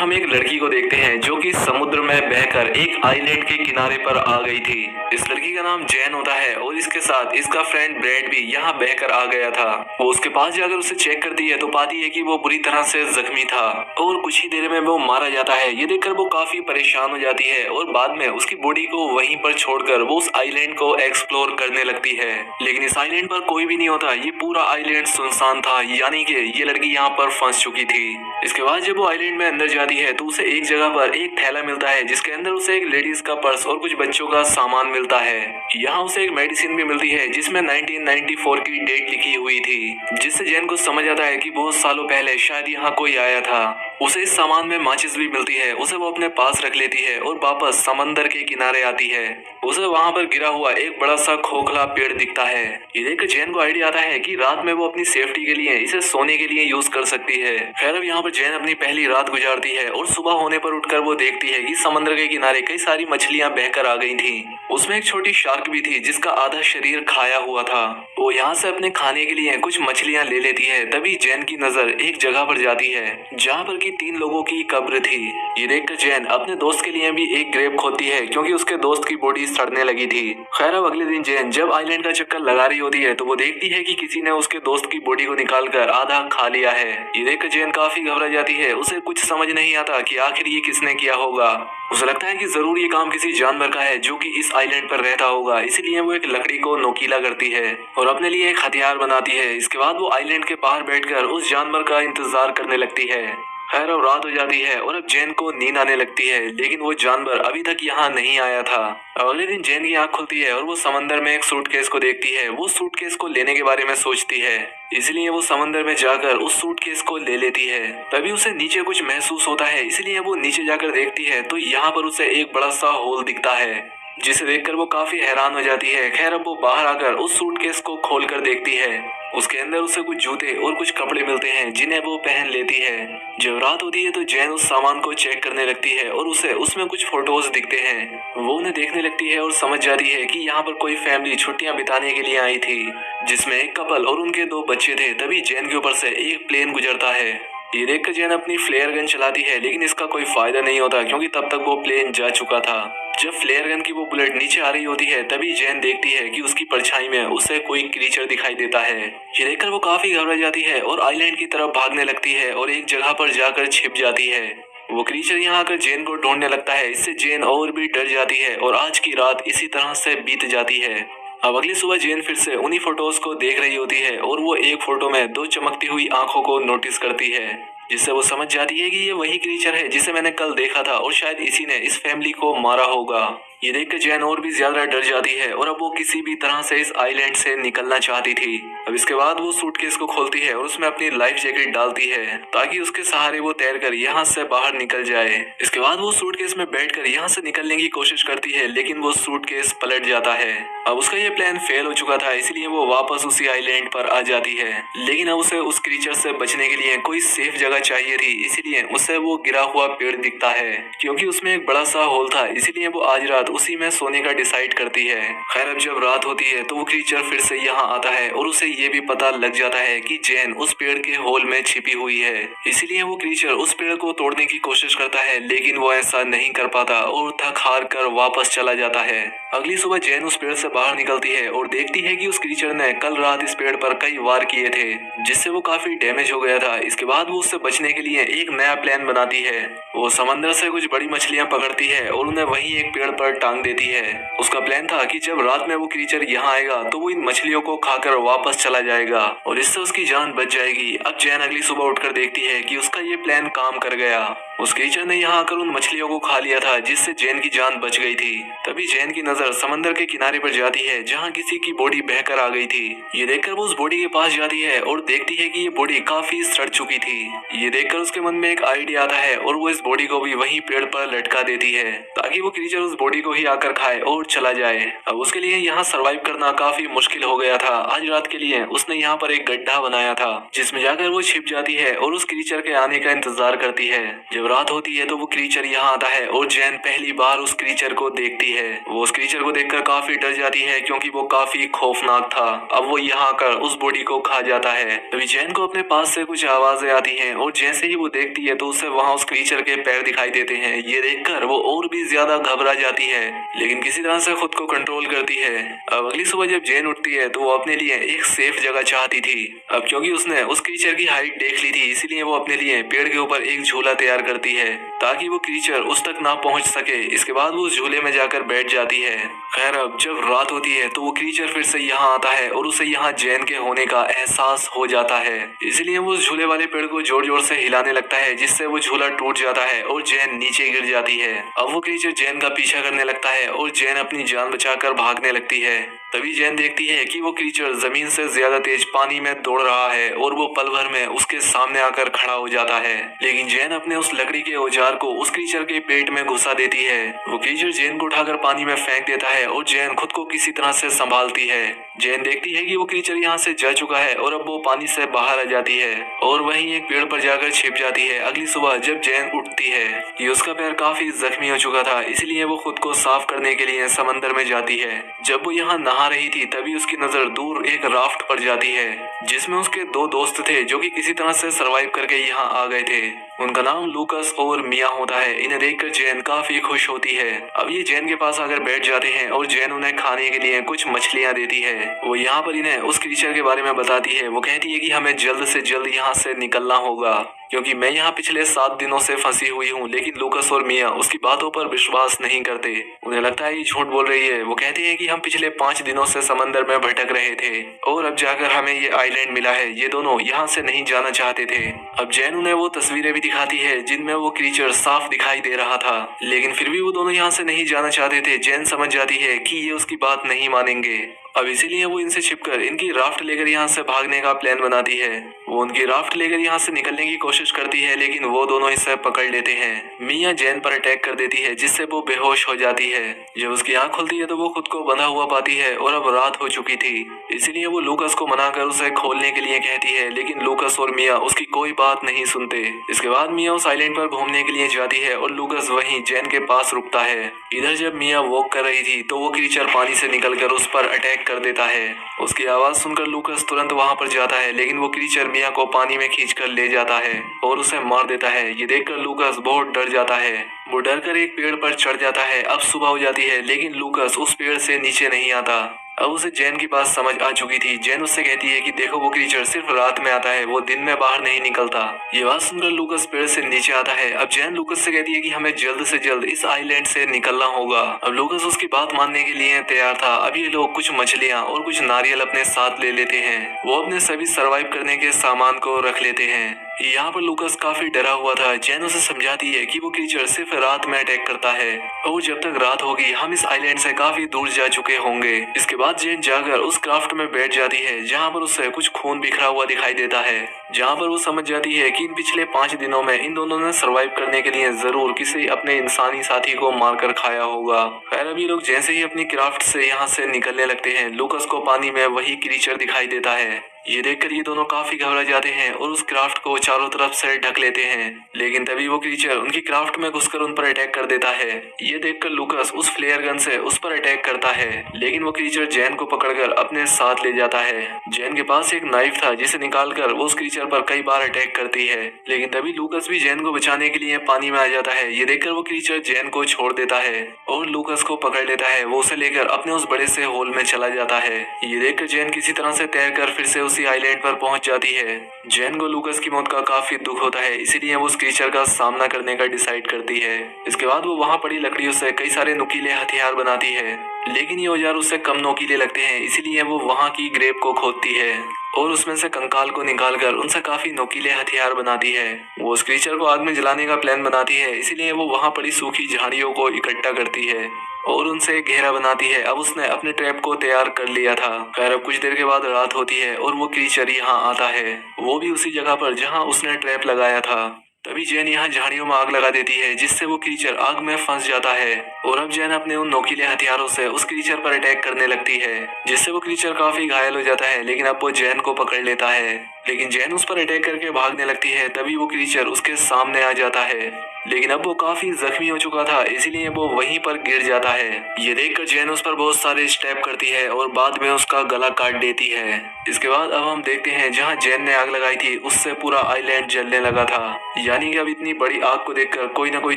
हम एक लड़की को देखते हैं जो कि समुद्र में बहकर एक आइलैंड के किनारे पर आ गई थी। इस लड़की का नाम जैन होता है और इसके साथ इसका फ्रेंड ब्रैड भी यहाँ बहकर आ गया था। वो उसके पास जाकर उसे चेक करती है तो पाती है कि वो बुरी तरह से जख्मी था और कुछ ही देर में वो मारा जाता है। ये देखकर वो काफी परेशान हो जाती है और बाद में उसकी बॉडी को वहीं पर छोड़कर वो उस आइलैंड को एक्सप्लोर करने लगती है। लेकिन इस आइलैंड पर कोई भी नहीं होता, ये पूरा आइलैंड सुनसान था, यानी कि ये लड़की यहाँ पर फंस चुकी थी। इसके बाद जब वो आइलैंड में अंदर जाती है तो उसे एक जगह पर एक थैला मिलता है जिसके अंदर उसे एक लेडीज का पर्स और कुछ बच्चों का सामान मिलता है। यहाँ उसे एक मेडिसिन भी मिलती है जिसमें 1994 की डेट लिखी हुई थी, जिससे जैन को समझ आता है कि बहुत सालों पहले शायद यहाँ कोई आया था। उसे इस सामान में माचिस भी मिलती है, उसे वो अपने पास रख लेती है और वापस समंदर के किनारे आती है। उसे वहाँ पर गिरा हुआ एक बड़ा सा खोखला पेड़ दिखता है। ये देखकर जैन को आइडिया आता है कि रात में वो अपनी सेफ्टी के लिए इसे सोने के लिए यूज कर सकती है। खैर अब यहाँ पर जैन अपनी पहली रात गुजारती है और सुबह होने पर उठकर वो देखती है कि समंदर के किनारे कई सारी मछलियां बहकर आ गई थी। उसमें एक छोटी शार्क भी थी जिसका आधा शरीर खाया हुआ था। वो यहाँ से अपने खाने के लिए कुछ मछलियां ले लेती है। तभी जैन की नजर एक जगह पर जाती है जहाँ पर की 3 लोगों की कब्र थी। ये देखकर जैन अपने दोस्त के लिए भी एक ग्रेव खोदती है क्योंकि उसके दोस्त की बॉडी सड़ने लगी थी। खैर अब अगले दिन जैन जब आइलैंड का चक्कर लगा रही होती है तो वो देखती है कि किसी ने उसके दोस्त की बॉडी को निकालकर आधा खा लिया है। ये देखकर जैन काफी घबरा जाती है। उसे कुछ समझ नहीं आता कि आखिर ये किसने किया होगा। उसे लगता है कि जरूर ये काम किसी जानवर का है जो कि इस आइलैंड पर रहता होगा, इसीलिए वो एक लकड़ी को नोकीला करती है और अपने लिए एक हथियार बनाती है। इसके बाद वो आइलैंड के बाहर बैठकर उस जानवर का इंतजार करने लगती है। खैर अब रात हो जाती है और अब जैन को नींद आने लगती है, लेकिन वो जानवर अभी तक यहाँ नहीं आया था। अगले दिन जैन की आंख खुलती है और वो समंदर में एक सूटकेस को देखती है। वो सूटकेस को लेने के बारे में सोचती है, इसलिए वो समंदर में जाकर उस सूटकेस को ले लेती है। तभी उसे नीचे कुछ महसूस होता है, इसलिए वो नीचे जाकर देखती है तो यहाँ पर उसे एक बड़ा सा होल दिखता है, जिसे देखकर वो काफी हैरान हो जाती है। खैर अब वो बाहर आकर उस सूटकेस को खोलकर देखती है। उसके अंदर उसे कुछ जूते और कुछ कपड़े मिलते हैं जिन्हें वो पहन लेती है। जब रात होती है तो जैन उस सामान को चेक करने लगती है और उसे उसमें कुछ फोटोज दिखते हैं। वो उन्हें देखने लगती है और समझ जाती है कि यहाँ पर कोई फैमिली छुट्टियां बिताने के लिए आई थी, जिसमें एक कपल और उनके 2 बच्चे थे। तभी जैन के ऊपर से एक प्लेन गुजरता है। ये देखकर जैन अपनी फ्लेयर गन चलाती है, लेकिन इसका कोई फायदा नहीं होता क्योंकि तब तक वो प्लेन जा चुका था। जब फ्लेयर गन की वो बुलेट नीचे आ रही होती है तभी जैन देखती है कि उसकी परछाई में उसे कोई क्रीचर दिखाई देता है। ये देखकर वो काफी घबरा जाती है और आइलैंड की तरफ भागने लगती है और एक जगह पर जाकर छिप जाती है। वो क्रीचर यहाँ आकर जैन को ढूंढने लगता है। इससे जैन और भी डर जाती है और आज की रात इसी तरह से बीत जाती है। अब अगली सुबह जैन फिर से उन्हीं फोटोज को देख रही होती है और वो एक फोटो में 2 चमकती हुई आंखों को नोटिस करती है, जिससे वो समझ जाती है कि ये वही क्रीचर है जिसे मैंने कल देखा था और शायद इसी ने इस फैमिली को मारा होगा। ये देखकर जैन और भी ज्यादा डर जाती है और अब वो किसी भी तरह से इस आइलैंड से निकलना चाहती थी। अब इसके बाद वो सूटकेस को खोलती है और उसमें अपनी लाइफ जैकेट डालती है ताकि उसके सहारे वो तैरकर यहाँ से बाहर निकल जाए। इसके बाद वो सूटकेस में बैठकर यहाँ से निकलने की कोशिश करती है, लेकिन वो सूटकेस पलट जाता है। अब उसका ये प्लान फेल हो चुका था, इसलिए वो वापस उसी आइलैंड पर आ जाती है। लेकिन अब उसे उस क्रीचर से बचने के लिए कोई सेफ जगह चाहिए थी, इसीलिए उसे वो गिरा हुआ पेड़ दिखता है। क्योंकि उसमें एक बड़ा सा होल था, इसीलिए वो आज रात उसी में सोने का डिसाइड करती है। खैर अब जब रात होती है तो वो क्रीचर फिर से यहाँ आता है और उसे ये भी पता लग जाता है कि जैन उस पेड़ के होल में छिपी हुई है। इसीलिए वो क्रीचर उस पेड़ को तोड़ने की कोशिश करता है, लेकिन वो ऐसा नहीं कर पाता और थक हार कर वापस चला जाता है। अगली सुबह जैन उस पेड़ से बाहर निकलती है और देखती है कि उस क्रीचर ने कल रात इस पेड़ पर कई वार किए थे, जिससे वो काफी डैमेज हो गया था। इसके बाद वो उससे बचने के लिए एक नया प्लान बनाती है। वो समंदर से कुछ बड़ी मछलियां पकड़ती है और उन्हें वहीं एक पेड़ पर टांग देती है। उसका प्लान था कि जब रात में वो क्रीचर यहाँ आएगा तो वो इन मछलियों को खाकर वापस चला जाएगा और इससे उसकी जान बच जाएगी। अब जैन अगली सुबह उठकर देखती है कि उसका ये प्लान काम कर गया। उस क्रीचर ने यहाँ आकर उन मछलियों को खा लिया था, जिससे जैन की जान बच गई थी। तभी जैन की नजर समंदर के किनारे पर जाती है जहाँ किसी की बॉडी बहकर आ गई थी। ये देखकर वो उस बॉडी के पास जाती है और देखती है कि ये बॉडी काफी सड़ चुकी थी। ये देखकर उसके मन में एक आइडिया आता है और वो इस बॉडी को भी वहीं पेड़ पर लटका देती है ताकि वो क्रीचर उस बॉडी को ही आकर खाए और चला जाए। अब उसके लिए यहाँ सरवाइव करना काफी मुश्किल हो गया था। आज रात के लिए उसने यहाँ पर एक गड्ढा बनाया था जिसमें जाकर वो छिप जाती है और उस क्रीचर के आने का इंतजार करती है। जब रात होती है तो वो क्रीचर यहाँ आता है और जैन पहली बार उस क्रीचर को देखती है। वो उस क्रीचर को देखकर काफी डर जाती है क्योंकि वो काफी खौफनाक था। अब वो यहाँ आकर उस बॉडी को खा जाता है। तभी जैन को अपने पास से कुछ आवाजें आती हैं और जैसे ही वो देखती है तो उसे वहाँ उस क्रीचर के पैर दिखाई देते हैं। ये देखकर वो और भी ज्यादा घबरा जाती है, लेकिन किसी तरह से खुद को कंट्रोल करती है। अब अगली सुबह जब जैन उठती है तो वो अपने लिए एक सेफ जगह चाहती थी। अब क्योंकि उसने उस क्रीचर की हाइट देख ली थी, इसीलिए वो अपने लिए पेड़ के ऊपर एक झूला तैयार करती है ताकि वो क्रीचर उस तक ना पहुंच सके। इसके बाद वो उस झूले में जाकर बैठ जाती है। खैर अब जब रात होती है तो वो क्रीचर फिर से यहाँ आता है और उसे यहाँ जैन के होने का एहसास हो जाता है, इसलिए वो उस झूले वाले पेड़ को जोर जोर से हिलाने लगता है जिससे वो झूला टूट जाता है और जैन नीचे गिर जाती है। अब वो क्रीचर जैन का पीछा करने लगता है और जैन अपनी जान बचाकर भागने लगती है। तभी जैन देखती है कि वो क्रीचर जमीन से ज्यादा तेज पानी में दौड़ रहा है और वो पल भर में उसके सामने आकर खड़ा हो जाता है। लेकिन जैन अपने उस लकड़ी के औजार को उस क्रीचर के पेट में घुसा देती है। वो क्रीचर जैन को उठाकर पानी में फेंक देता है और जैन खुद को किसी तरह से संभालती है। जैन देखती है कि वो क्रीचर यहाँ से जा चुका है और अब वो पानी से बाहर आ जाती है और वहीं एक पेड़ पर जाकर छिप जाती है। अगली सुबह जब जैन उठती है कि उसका पैर काफी जख्मी हो चुका था, इसलिए वो खुद को साफ करने के लिए समंदर में जाती है। जब वो यहाँ नहा रही थी तभी उसकी नजर दूर एक राफ्ट पर जाती है जिसमें उसके दो दोस्त थे जो कि किसी तरह से सरवाइव करके यहाँ आ गए थे। उनका नाम लूकस और मिया होता है। इन्हें देखकर जैन काफी खुश होती है। अब ये जैन के पास आकर बैठ जाते हैं और जैन उन्हें खाने के लिए कुछ मछलियाँ देती है। वो यहाँ पर इन्हें उस क्रीचर के बारे में बताती है। वो कहती है कि हमें जल्द से जल्द यहाँ से निकलना होगा क्योंकि मैं यहाँ पिछले 7 दिनों से फंसी हुई हूँ, लेकिन लूकस और मिया उसकी बातों पर विश्वास नहीं करते। उन्हें लगता है ये झूठ बोल रही है। वो कहते हैं कि हम पिछले 5 दिनों से समंदर में भटक रहे थे और अब जाकर हमें ये आइलैंड मिला है। ये दोनों यहाँ से नहीं जाना चाहते थे। अब जैन उन्हें वो तस्वीरें भी दिखाती है जिनमें वो क्रीचर साफ दिखाई दे रहा था, लेकिन फिर भी वो दोनों यहाँ से नहीं जाना चाहते थे। जैन समझ जाती है कि ये उसकी बात नहीं मानेंगे। अब इसीलिए वो इनसे छिपकर इनकी राफ्ट लेकर यहाँ से भागने का प्लान बनाती है। वो उनकी राफ्ट लेकर यहाँ से निकलने की कोशिश करती है, लेकिन वो दोनों इसे पकड़ लेते हैं। मिया जैन पर अटैक कर देती है जिससे वो बेहोश हो जाती है। जब उसकी आंख खुलती है तो वो खुद को बंधा हुआ पाती है और अब रात हो चुकी थी, इसीलिए वो लूकस को मनाकर उसे खोलने के लिए कहती है, लेकिन लूकस और मिया उसकी कोई बात नहीं सुनते। इसके बाद मिया उस आइलैंड पर घूमने के लिए जाती है और लूकस वहीं जैन के पास रुकता है। इधर जब मिया वॉक कर रही थी तो वो क्रीचर पानी से निकलकर उस पर अटैक कर देता है। उसकी आवाज सुनकर लूकस तुरंत वहां पर जाता है, लेकिन वो क्रीचर मिया को पानी में खींचकर ले जाता है और उसे मार देता है। ये देखकर लूकस बहुत डर जाता है। वो डर कर एक पेड़ पर चढ़ जाता है। अब सुबह हो जाती है, लेकिन लूकस उस पेड़ से नीचे नहीं आता। अब उसे जैन की बात समझ आ चुकी थी। जैन उससे कहती है कि देखो वो क्रीचर सिर्फ रात में आता है, वो दिन में बाहर नहीं निकलता। ये बात सुनकर लूकस पेड़ से नीचे आता है। अब जैन लूकस से कहती है कि हमें जल्द से जल्द इस आइलैंड से निकलना होगा। अब लूकस उसकी बात मानने के लिए तैयार था। अब ये लोग कुछ मछलियाँ और कुछ नारियल अपने साथ ले लेते हैं। वो अपने सभी सर्वाइव करने के सामान को रख लेते हैं। यहाँ पर लूकस काफी डरा हुआ था। जैन उसे समझाती है कि वो क्रीचर सिर्फ रात में अटैक करता है और जब तक रात होगी हम इस आइलैंड से काफी दूर जा चुके होंगे। इसके बाद जैन जाकर उस क्राफ्ट में बैठ जाती है जहाँ पर उसे कुछ खून बिखरा हुआ दिखाई देता है, जहाँ पर वो समझ जाती है कि इन पिछले 5 दिनों में इन दोनों ने सरवाइव करने के लिए जरूर किसी अपने इंसानी साथी को मारकर खाया होगा। खैर अभी लोग जैसे ही अपनी क्राफ्ट से यहाँ से निकलने लगते हैं, लूकस को पानी में वही क्रीचर दिखाई देता है। ये देखकर ये दोनों काफी घबरा जाते हैं और उस क्राफ्ट को चारों तरफ से ढक लेते हैं, लेकिन तभी वो क्रीचर उनकी क्राफ्ट में घुसकर उन पर अटैक कर देता है। ये देखकर लूकस उस फ्लेयर गन से उस पर अटैक करता है, लेकिन वो क्रीचर जैन को पकड़कर अपने साथ ले जाता है। जैन के पास एक नाइफ था जिसे निकालकर वो उस क्रीचर पर कई बार अटैक करती है, लेकिन तभी लूकस भी जैन को बचाने के लिए पानी में आ जाता है। ये देखकर वो क्रीचर जैन को छोड़ देता है और लूकस को पकड़ लेता है। वो उसे लेकर अपने उस बड़े से होल में चला जाता है। ये देखकर जैन किसी तरह से तैरकर फिर से उसी आइलैंड पर पहुंच जाती है। जैन को लूकस की मौत का काफी दुख होता है, इसीलिए वो उस क्रीचर का सामना करने का डिसाइड करती है। इसके बाद वो वहां पड़ी लकड़ियों से कई सारे नुकीले हथियार बनाती है, लेकिन ये औजार उससे कम नोकीले लगते हैं, इसीलिए वो वहां की ग्रेव को खोदती है और उसमें से कंकाल को निकालकर उनसे काफी नोकीले हथियार बनाती है। वो उस क्रीचर को आग में जलाने का प्लान बनाती है, इसीलिए वो वहां पड़ी सूखी झाड़ियों को इकट्ठा करती है और उनसे एक घेरा बनाती है। अब उसने अपने ट्रैप को तैयार कर लिया था। खैर अब कुछ देर के बाद रात होती है और वो क्रीचर यहाँ आता है, वो भी उसी जगह पर जहाँ उसने ट्रैप लगाया था। तभी जैन यहाँ झाड़ियों में आग लगा देती है, जिससे वो क्रीचर आग में फंस जाता है और अब जैन अपने उन नोकीले हथियारों से उस क्रीचर पर अटैक करने लगती है, जिससे वो क्रीचर काफी घायल हो जाता है। लेकिन अब वो जैन को पकड़ लेता है, लेकिन जैन उस पर अटैक करके भागने लगती है। तभी वो क्रीचर उसके सामने आ जाता है, लेकिन अब वो काफी जख्मी हो चुका था, इसीलिए वो वहीं पर गिर जाता है। ये देखकर जैन उस पर बहुत सारे स्टेप करती है और बाद में उसका गला काट देती है। इसके बाद अब हम देखते हैं जहाँ जैन ने आग लगाई थी उससे पूरा आइलैंड जलने लगा था, यानी कि अब इतनी बड़ी आग को देखकर कोई ना कोई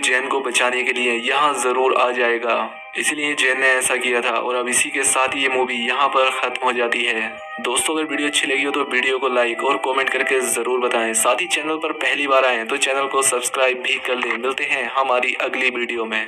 जैन को बचाने के लिए यहाँ जरूर आ जाएगा। इसलिए जैन ने ऐसा किया था और अब इसी के साथ ये मूवी यहाँ पर खत्म हो जाती है। दोस्तों अगर वीडियो अच्छी लगी हो तो वीडियो को लाइक और कमेंट करके जरूर बताएं। साथ ही चैनल पर पहली बार आए तो चैनल को सब्सक्राइब भी कर लें। मिलते हैं हमारी अगली वीडियो में।